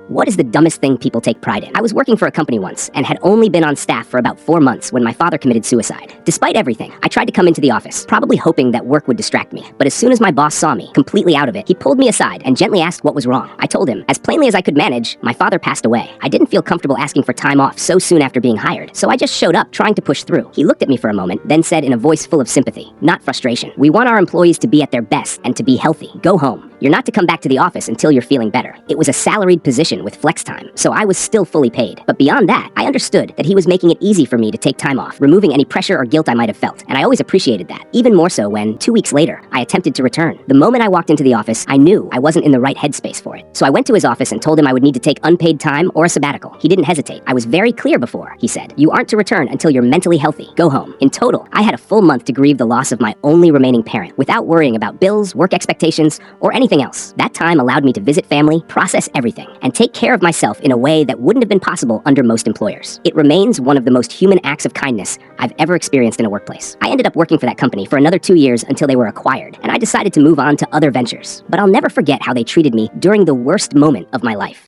What is the dumbest thing people take pride in? I was working for a company once and had only been on staff for about 4 months when my father committed suicide. Despite everything, I tried to come into the office, probably hoping that work would distract me. But as soon as my boss saw me, completely out of it, he pulled me aside and gently asked what was wrong. I told him, as plainly as I could manage, my father passed away. I didn't feel comfortable asking for time off so soon after being hired, so I just showed up trying to push through. He looked at me for a moment, then said in a voice full of sympathy, not frustration, "We want our employees to be at their best and to be healthy. Go home. You're not to come back to the office until you're feeling better." It was a salaried position with flex time, so I was still fully paid. But beyond that, I understood that he was making it easy for me to take time off, removing any pressure or guilt I might have felt, and I always appreciated that. Even more so when, 2 weeks later, I attempted to return. The moment I walked into the office, I knew I wasn't in the right headspace for it. So I went to his office and told him I would need to take unpaid time or a sabbatical. He didn't hesitate. "I was very clear before," he said. "You aren't to return until you're mentally healthy. Go home." In total, I had a full month to grieve the loss of my only remaining parent without worrying about bills, work expectations, or anything else. That time allowed me to visit family, process everything, and take care of myself in a way that wouldn't have been possible under most employers. It remains one of the most human acts of kindness I've ever experienced in a workplace. I ended up working for that company for another 2 years until they were acquired, and I decided to move on to other ventures. But I'll never forget how they treated me during the worst moment of my life.